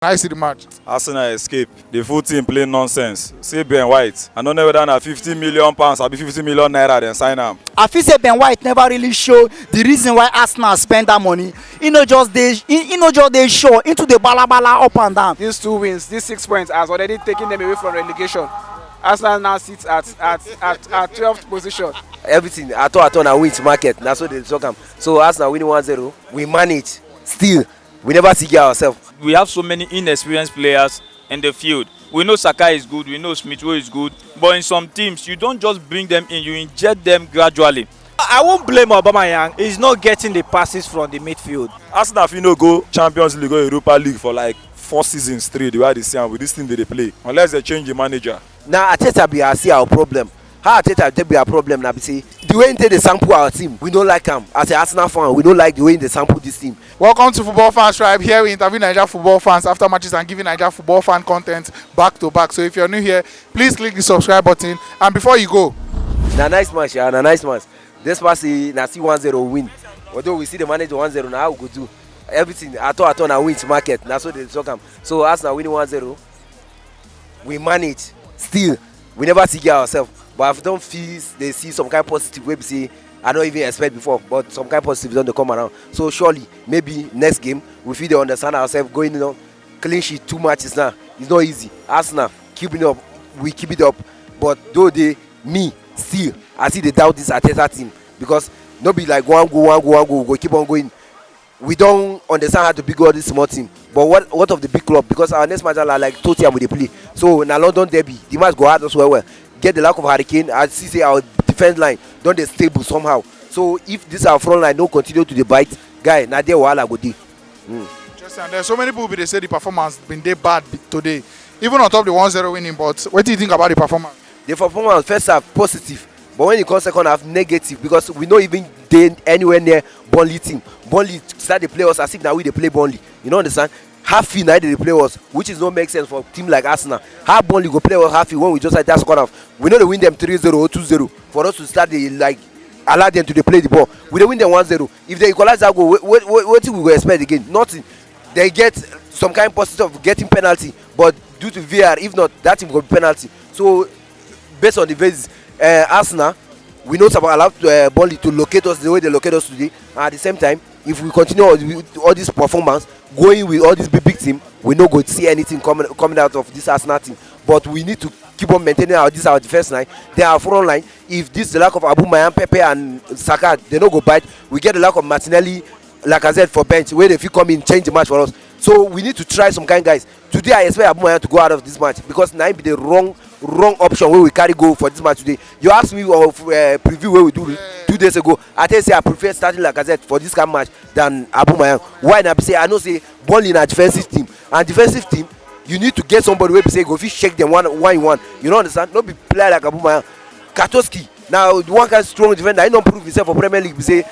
I see the match. Arsenal escape. The full team play nonsense. See Ben White. I don't know whether na £50 million or be 50 million naira then sign am. I feel say Ben White never really show the reason why Arsenal spend that money. He no just they show into the balabala up and down. These 2 wins, these 6 points has already taken them away from relegation. Arsenal now sits at 12th position. Everything at all na win to market. That's what they talk am. So Arsenal winning 1-0. We manage. Still, we never see ourselves. We have so many inexperienced players in the field. We know Saka is good, we know Smith Rowe is good, but in some teams you don't just bring them in, you inject them gradually. I won't blame Aubameyang. He's not getting the passes from the midfield. Arsenal fit no go Champions League or Europa League for like 4 seasons straight the way they see am with this team they play unless they change the manager. Now Ateta be see our problem. How Ateta take be our problem now be say the way they sample our team, we don't like them. As an Arsenal fan, we don't like the way they sample this team. Welcome to Football Fans Tribe. Here we interview Naija football fans after matches and giving Naija football fan content back to back. So if you're new here, please click the subscribe button. And before you go, na nice match, yeah, na nice match. This pass na see 1-0 win. Although we see the manager 1-0 now, how we go do everything at all na win to market. That's what they talk am. So Arsenal winning 1-0. We manage. Still, we never see ourselves. But I don't feel they see some kind of positive way. Say I don't even expect before, but some kind of positive don't come around. So surely, maybe next game we feel they understand ourselves going on clean sheet 2 matches now. It's not easy. Arsenal keeping up, we keep it up. But though me still, I see they doubt this Ateta team because not be like one go, we keep on going. We don't understand how to big all this small team. But what of the big club? Because our next match are like Tottenham with the play. So now London derby, the match go hard as well. Get the lack of Hurricane. I see say our defense line don't they stable somehow. So if this our front line don't continue to the bite, guy, now there wahala go dey. Interesting. There's so many people they say the performance been day bad today, even on top of the 1-0 winning. But what do you think about the performance? The performance first half positive, but when it comes second half negative because we not even dey anywhere near Burnley team. Burnley start to play us as if now we they play Burnley. You know understand? Half now they play us, which is not make sense for a team like Arsenal. How Burnley go play us half when we just like that second half? We know they win them 3-0 or 2-0 for us to start the like allow them to play the ball. We they win them 1-0. If they equalize that goal, what we go expect again? Nothing. They get some kind of possibility of getting penalty, but due to VAR, if not, that team will be penalty. So based on the basis, Arsenal, we know about allowed Burnley to locate us the way they locate us today. And at the same time, if we continue all this performance, going with all this big team, we no go see anything coming out of this Arsenal team. But we need to keep on maintaining our defense line. They are front line. If this the lack of Aubameyang, Pepe and Saka, they no go bite. We get the lack of Martinelli, like I said, for bench where if you come in change the match for us. So we need to try some kind guys. Today I expect Aubameyang to go out of this match because now be the wrong option where we carry go for this match today. You asked me of preview where we do 2 days ago. I tell you say I prefer starting like I said for this kind of match than Aubameyang. Why not? Say I know say Burnley in a defensive team and defensive team you need to get somebody where say go fit shake them one. You know understand? Not be player like Aubameyang. Katoski now the one kind of strong defender. He don't prove himself for Premier League. We say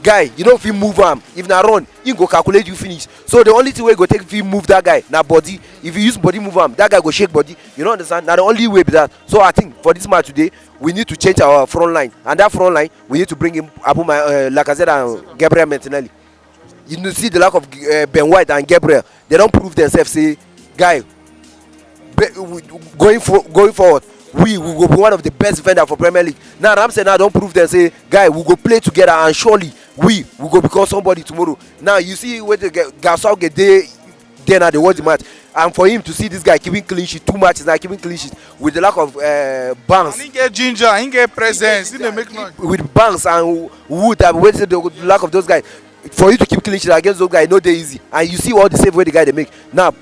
guy you don't feel move him. If na run he go calculate you finish. So the only thing wey go take fit move that guy na body. If you use body move him, that guy go shake body. You know understand? Now the only way be that. So I think for this match today we need to change our front line, and that front line we need to bring in like I said, and Gabriel Martinelli. You know, see the lack of Ben White and Gabriel. They don't prove themselves. Say guy going forward. We will be one of the best defenders for Premier League. Now Ramsey now don't prove them. Say guy we go play together and surely we will go become somebody tomorrow. Now you see where the Gasol get there now they watch the match, and for him to see this guy keeping clean sheet 2 matches now keeping clean sheet with the lack of Banks. He get ginger, he get presence, he make noise. With Banks and Wood, I waited the lack of those guys. For you to keep clean sheet against those guys, no day easy. And you see all the save way the guy they make. Now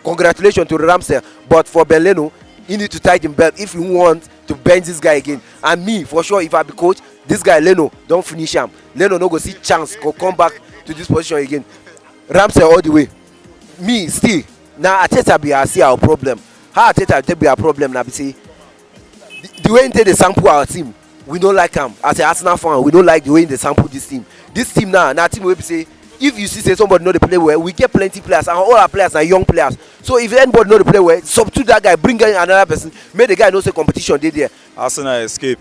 congratulations to Ramsey, but for Beleno, he need to tighten belt if you want to bench this guy again. And me, for sure, if I be coach, this guy Leno don't finish him. Leno no go see chance go come back to this position again. Ramsey all the way. Me still now Ateta be see our problem. How Ateta be our problem now? Be say the way they sample our team, we don't like him. As an Arsenal fan, we don't like the way they sample this team. This team now team will be say. If you see say somebody know they play well, we get plenty players and all our players are young players. So if anybody know they play well, substitute that guy, bring in another person, make the guy know say competition dey there. Arsenal escape.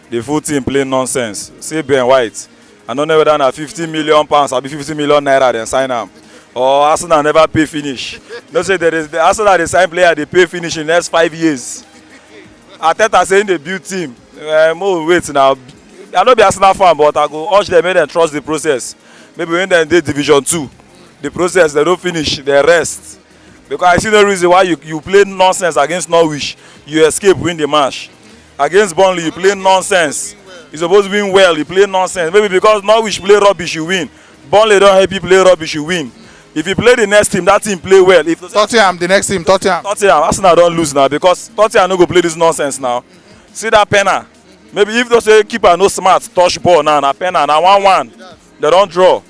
The full team play nonsense. See Ben White. I don't know whether na £50 million or be 50 million naira then sign am. or Arsenal never pay finish. No say there is the Arsenal dey sign player dey pay finish in the next 5 years. Arteta saying dey build team. Mo wait now. I no be Arsenal fan, but I go urge them make dem trust the process. Maybe when dem dey Division 2, the process dem no finish, dem rest. Because I see no reason why you play nonsense against Norwich, you escape win the match. Against Burnley, you play nonsense. You supposed to win well, you play nonsense. Maybe because Norwich play rubbish, you win. Burnley don't help you play rubbish, you win. If you play the next team, that team play well. If Tottenham, the next team, Tottenham. Arsenal don't lose now because Tottenham no go play this nonsense now. See that penna. Maybe if those keeper no smart, touch ball now, na penna, na 1-1. They don't draw.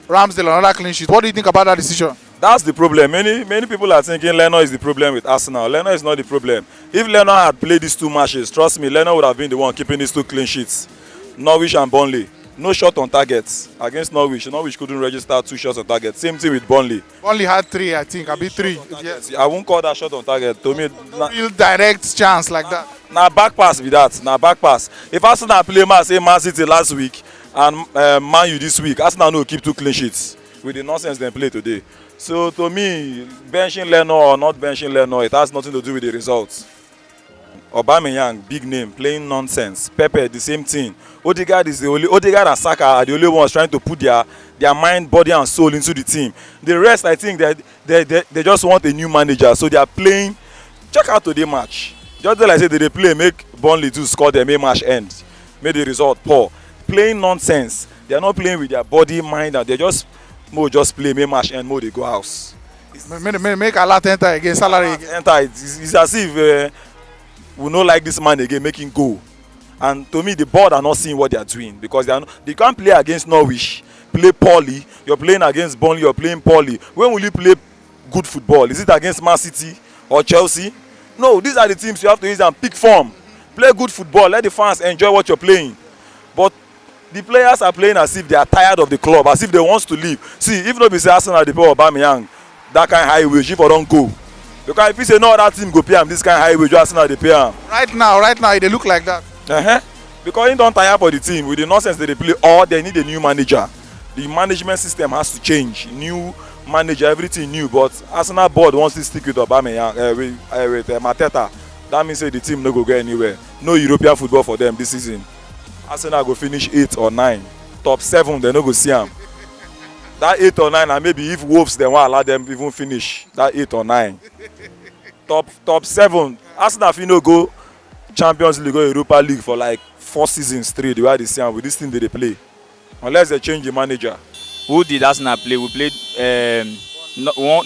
Ramsdale, another clean sheet. What do you think about that decision? That's the problem. Many people are thinking Leno is the problem with Arsenal. Leno is not the problem. If Leno had played these 2 matches, trust me, Leno would have been the one keeping these 2 clean sheets. Norwich and Burnley. No shot on targets against Norwich. Norwich couldn't register 2 shots on target. Same thing with Burnley. Burnley had 3, I think. I beat 3. Yes. I won't call that shot on target. To me, real direct chance like that. Now back pass with that. Now back pass. If Arsenal play Man City last week and Man U this week, Arsenal no keep 2 clean sheets with the nonsense they play today. So to me, benching Leno or not benching Leno, it has nothing to do with the results. Aubameyang, big name, playing nonsense. Pepe, the same thing. Odegaard and Saka are the only ones trying to put their mind, body, and soul into the team. The rest, I think, they just want a new manager, so they are playing. Check out today's match. Just like I said, they play, make Burnley to score them, make match end, make the result poor. Playing nonsense. They are not playing with their body, mind, and they just play, make match end, they go house. Make a lot enter again, salary again. Enter. It's as if we no like this man again, making goal. And to me, the board are not seeing what they are doing because they can't play against Norwich, play poorly. You're playing against Burnley, you're playing poorly. When will you play good football? Is it against Man City or Chelsea? No, these are the teams you have to use and pick form. Play good football, let the fans enjoy what you're playing. But the players are playing as if they are tired of the club, as if they want to leave. See, if nobody say Arsenal, they pay Aubameyang, that kind of high wage, if I don't go. Because if you say no other team go pay him this kind of high wage, Arsenal they pay him. Right now, they look like that. Because he don't tire for the team with the nonsense that they play, or they need a new manager. The management system has to change. New manager, everything new. But Arsenal board wants to stick with Aubameyang, with Mateta. That means the team no go get anywhere. No European football for them this season. Arsenal go finish 8 or 9. Top 7, they no go see them. That 8 or 9, and maybe if Wolves, they won't allow them even finish that 8 or 9. Top 7, Arsenal if you no go Champions League or Europa League for like 4 seasons straight, the way they see them with this team they play. Unless they change the manager. Who did Arsenal play? We played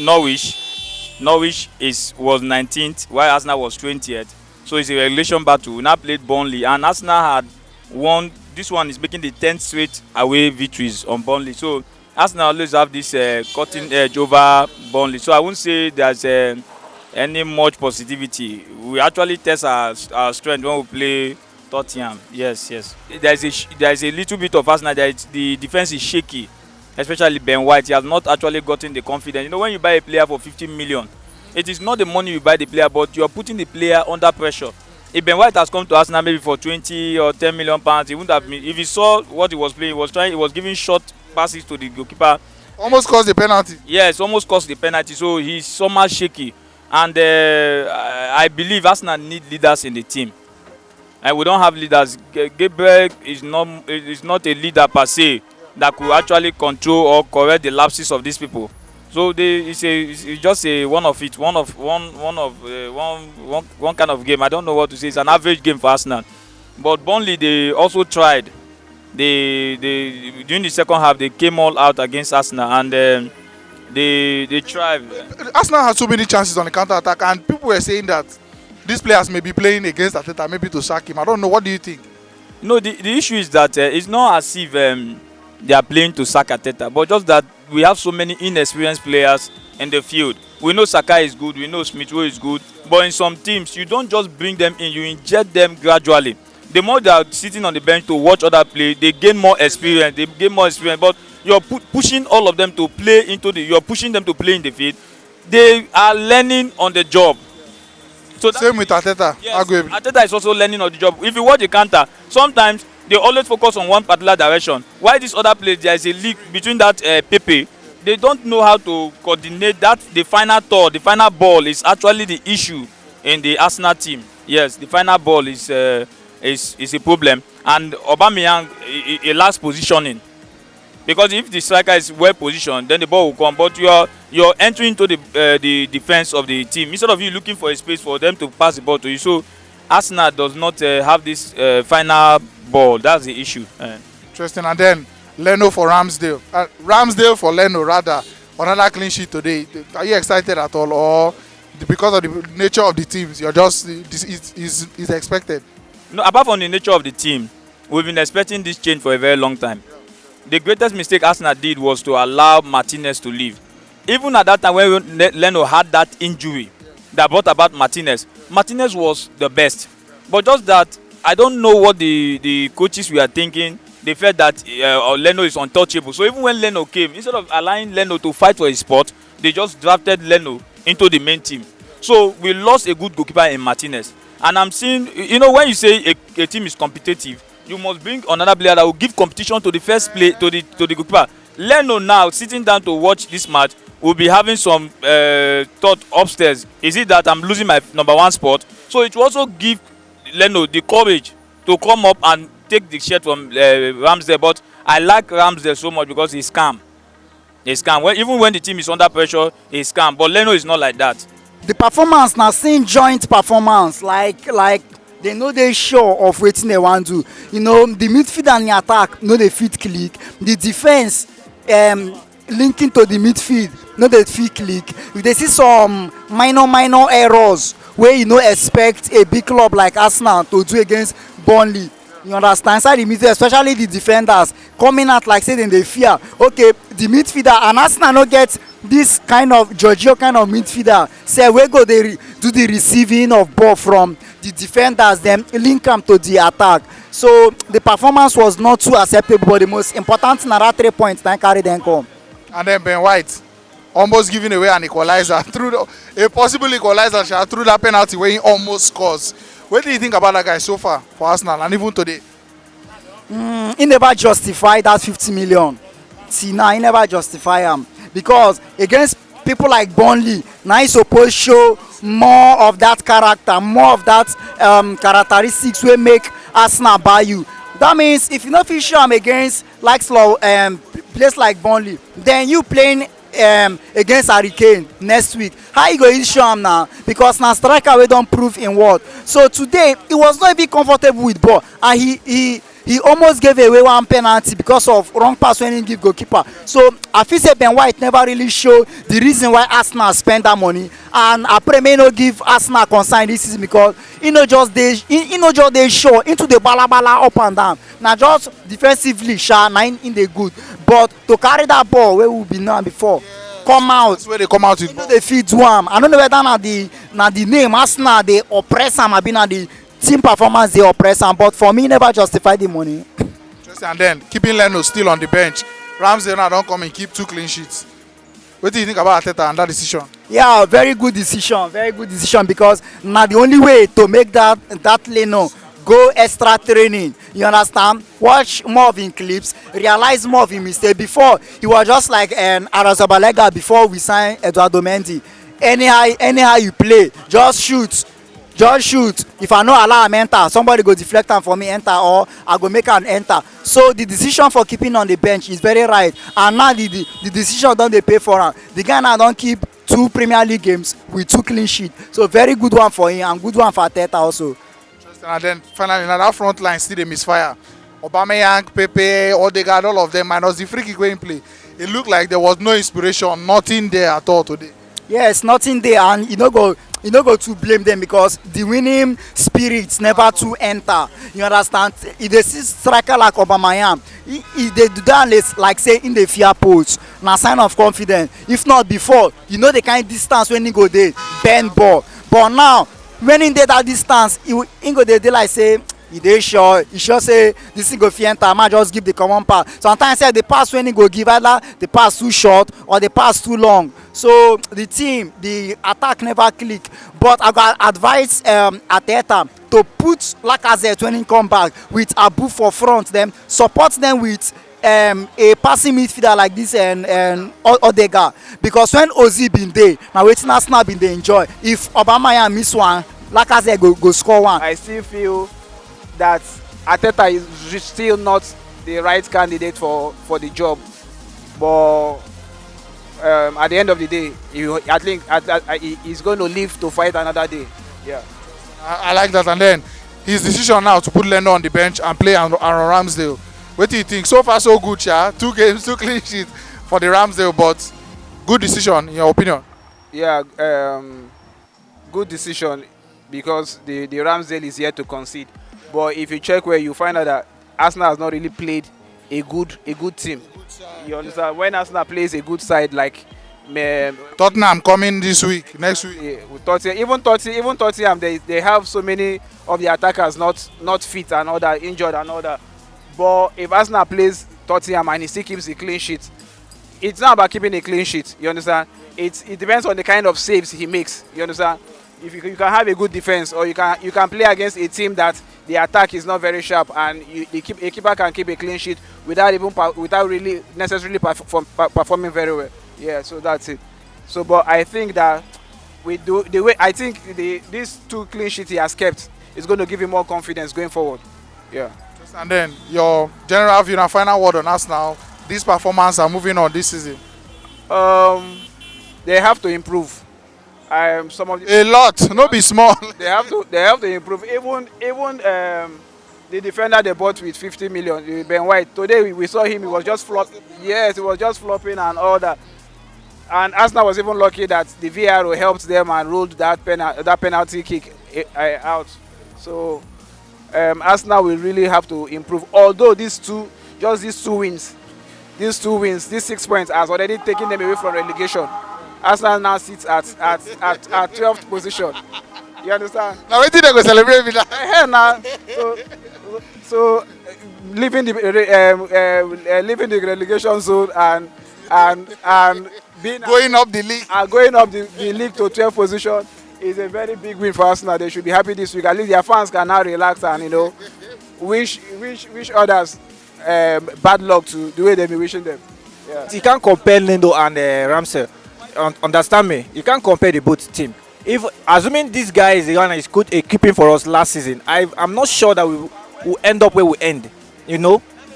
Norwich. Norwich was 19th, while Arsenal was 20th. So it's a relegation battle. We now played Burnley, and Arsenal had won. This one is making the 10th straight away victories on Burnley. So Arsenal always have this cutting edge over Burnley. So I won't say there's any much positivity. We actually test our strength when we play Tottenham. Yes. There's a little bit of Arsenal that the defense is shaky, especially Ben White. He has not actually gotten the confidence. You know, when you buy a player for 15 million, it is not the money you buy the player, but you are putting the player under pressure. If Ben White has come to Arsenal maybe for 20 or 10 million pounds, he wouldn't have been. If he saw what he was playing, he was giving short passes to the goalkeeper. Almost caused the penalty. Yes, almost caused the penalty. So he's somehow shaky. And I believe Arsenal need leaders in the team. And we don't have leaders. Gabriel is not a leader per se that could actually control or correct the lapses of these people. So it's just one kind of game. I don't know what to say. It's an average game for Arsenal. But Burnley, they also tried. During the second half, they came all out against Arsenal, and they tried. Arsenal had so many chances on the counter attack, and people were saying that these players may be playing against Arteta, maybe to sack him. I don't know. What do you think? No, the issue is that it's not as if they are playing to sack Arteta, but just that we have so many inexperienced players in the field. We know Saka is good, we know Smith Rowe is good, but in some teams, you don't just bring them in, you inject them gradually. The more they are sitting on the bench to watch other play, they gain more experience. But you're pushing all of them to play you're pushing them to play in the field. They are learning on the job. So same with Arteta. Yes, Arteta is also learning on the job. If you watch the counter, sometimes they always focus on one particular direction. Why this other place, there is a leak between that Pepe they don't know how to coordinate that. The final thought, the final ball is actually the issue in the Arsenal team. Yes, the final ball is a problem, and Aubameyang a last positioning, because if the striker is well positioned, then the ball will come. But you're entering into the defense of the team instead of you looking for a space for them to pass the ball to you. So Arsenal does not have this final ball. That's the issue. Interesting. And then Leno for Ramsdale. Ramsdale for Leno, rather. Another clean sheet today. Are you excited at all, or because of the nature of the teams, you're just is expected? No, apart from the nature of the team, we've been expecting this change for a very long time. The greatest mistake Arsenal did was to allow Martinez to leave. Even at that time when Leno had that injury that brought about Martinez was the best. But just that, I don't know what the coaches were thinking. They felt that Leno is untouchable. So even when Leno came, instead of allowing Leno to fight for his spot, they just drafted Leno into the main team. So we lost a good goalkeeper in Martinez. And I'm seeing, when you say a team is competitive, you must bring another player that will give competition to the first play, to the goalkeeper. Leno now, sitting down to watch this match, will be having some thought upstairs. Is it that I'm losing my number one spot? So it will also give Leno the courage to come up and take the shot from Ramsdale. But I like Ramsdale so much because he's calm. He's calm. Even when the team is under pressure, he's calm. But Leno is not like that. The performance now, seeing joint performance, like they know they sure of wetin they want to do. The midfield and the attack no dey fit click. The defense linking to the midfield no dey fit click. If they see some minor errors wey you no expect a big club like Arsenal to do against Burnley, you understand, inside the midfield, especially the defenders coming out like say dem dey fear. Okay, the midfielder, and Arsenal no get this kind of Giorgio kind of midfielder, say wey go dey do the receiving of ball from the defenders, then link am to the attack. So the performance was not too acceptable, but the most important thing na that 3 points that carry them come. And then Ben White almost giving away an equalizer through a possible equalizer through that penalty where he almost scores. What do you think about that guy so far for Arsenal and even today? He never justified that 50 million. See, now he never justify him, because against people like Burnley, now he supposed show more of that character, more of that characteristics will make Arsenal buy you. That means if you not fit show him against like place like Burnley, then you playing against Hurricane next week, how you go to show him now? Because now striker we don't prove in what. So today he was not even comfortable with ball, and he almost gave away one penalty because of wrong pass when he give goalkeeper. So I feel say Ben White never really show the reason why Arsenal spend that money, and I pray may not give Arsenal concern this season, because he no just they show into the bala up and down. Now just defensively, in the good, but to carry that ball where we be now before, come out. That's where they come out with ball. They feed one. I don't know whether na the name Arsenal they oppress am, I been na the team performance they oppress am, but for me never justify the money. And then keeping Leno still on the bench. Ramsdale now don't come and keep 2 clean sheets. What do you think about Arteta and that decision? Yeah, very good decision, because now the only way to make that Leno go extra training, you understand, watch more of him clips, realize more of him mistake. Before he was just like an Arazabalega before we signed Eduardo Mendy. Anyhow you play, just shoot. If I no allow him enter, somebody go deflect am for me enter, or I go make am enter. So the decision for keeping on the bench is very right, and now the decision don dey pay for am. The guy now don keep 2 Premier League games with 2 clean sheet, so very good one for him and good one for Arteta also. And then finally, now that front line still dey misfire. Aubameyang, Pepe, Odegaard, all of them minus the free kick wey him play. It looked like there was no inspiration, nothing there at all today. Yes, nothing there, and you no go to blame them, because the winning spirits never to enter. You understand? If they see striker like Aubameyang, if they do that like say in the fear pose, na sign of confidence. If not before, the kind of distance when he go there, bend ball. But now, when he dey that distance, he go there like say, he sure say this thing go fit enter, I might just give the common pass. Sometimes say the pass when he go give, either the pass too short or the pass too long. So the attack never click. But I got advise Arteta to put Lacazette when he come back with Abu for front, them support them with a passing midfielder like this and Odegaard, because when Ozil been there, now wetin Arsenal been dey enjoy. If Aubameyang miss one, Lacazette go score one. I still feel that Arteta is still not the right candidate for the job, but at the end of the day, I think he's going to live to fight another day. Yeah. I like that. And then his decision now to put Leno on the bench and play Aaron Ramsdale. What do you think? So far, so good, yeah. 2 games, 2 clean sheets for the Ramsdale, but good decision in your opinion? Yeah, good decision, because the Ramsdale is here to concede. But if you check where, you find out that Arsenal has not really played a good team. You understand? When Arsenal plays a good side like Tottenham coming this week, next week. Yeah, with even Tottenham, they have so many of the attackers not fit and all that, injured and all that. But if Arsenal plays Tottenham and he still keeps a clean sheet, it's not about keeping a clean sheet. You understand? It depends on the kind of saves he makes. You understand? If you can have a good defense, or you can play against a team that the attack is not very sharp, and a keeper can keep a clean sheet without really necessarily performing very well. Yeah, so that's it. So, but I think that these 2 clean sheets he has kept is going to give him more confidence going forward. Yeah. And then your general view and final word on Arsenal. This performance are moving on this season. They have to improve. A lot, no be small. They have to improve. Even the defender they bought with 50 million, Ben White. Today we saw him. He was just flopping. Yes, he was just flopping and all that. And Arsenal was even lucky that the VAR helped them and ruled that penalty kick out. So Arsenal will really have to improve. Although these two wins, these 6 points has already taken them away from relegation. Arsenal now sits at 12th position. You understand? Now wait till they go celebrate with that. Now, so leaving the relegation zone and being going up the league. Going up the league to 12th position is a very big win for Arsenal. They should be happy this week. At least their fans can now relax and wish others bad luck to the way they've been wishing them. Yeah. You can't compare Leno and Ramsey. Understand me? You can't compare the both team. If assuming this guy is the one that is good at keeping for us last season, I'm not sure that we will end up where we end.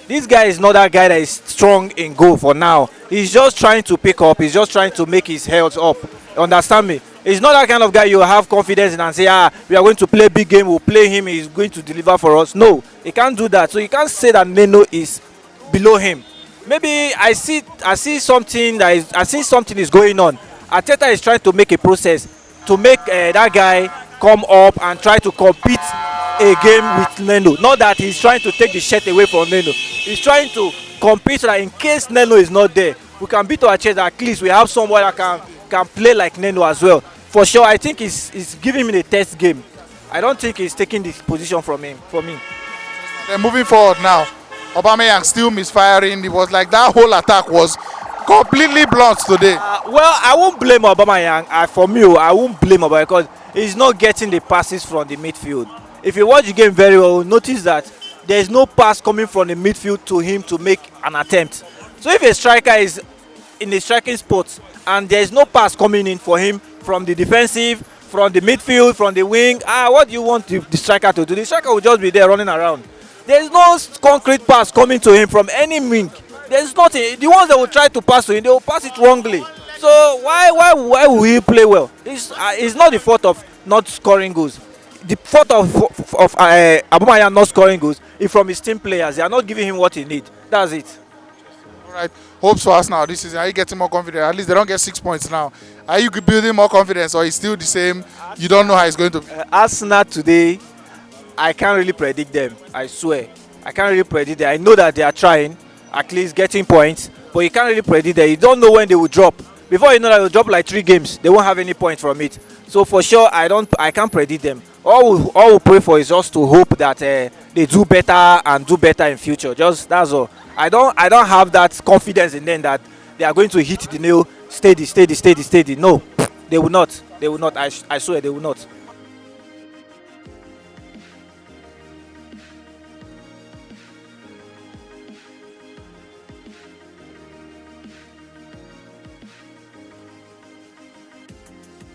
This guy is not that guy that is strong in goal for now. He's just trying to pick up. He's just trying to make his health up. Understand me? He's not that kind of guy you have confidence in and say, we are going to play big game. We'll play him. He's going to deliver for us. No, he can't do that. So you can't say that Leno is below him. Maybe I see something is going on. Arteta is trying to make a process to make that guy come up and try to compete a game with Leno. Not that he's trying to take the shirt away from Leno. He's trying to compete so that in case Leno is not there, we can beat our chest. At least we have someone that can play like Leno as well. For sure, I think he's giving him a test game. I don't think he's taking this position from him. For me. Then moving forward now, Aubameyang still misfiring. It was like that whole attack was completely blunt today. Well, I won't blame Aubameyang. For me, I won't blame Aubameyang because he's not getting the passes from the midfield. If you watch the game very well, you'll notice that there is no pass coming from the midfield to him to make an attempt. So if a striker is in the striking spot and there is no pass coming in for him from the defensive, from the midfield, from the wing, what do you want the striker to do? The striker will just be there running around. There is no concrete pass coming to him from any wing. There is nothing. The ones that will try to pass to him, they will pass it wrongly. So why will he play well? It's not the fault of not scoring goals. The fault of Aubameyang not scoring goals is from his team players. They are not giving him what he needs. That's it. All right. Hopes for us now this season. Are you getting more confident? At least they don't get 6 points now. Are you building more confidence, or is still the same? You don't know how it's going to be. Arsenal today, I can't really predict them. I swear, I can't really predict them. I know that they are trying, at least getting points, but you can't really predict them. You don't know when they will drop. Before you know that they'll drop like 3 games, they won't have any points from it. So for sure, I can't predict them. All we pray for is just to hope that they do better and do better in future. Just that's all. I don't have that confidence in them that they are going to hit the nail steady. No, they will not. I swear they will not.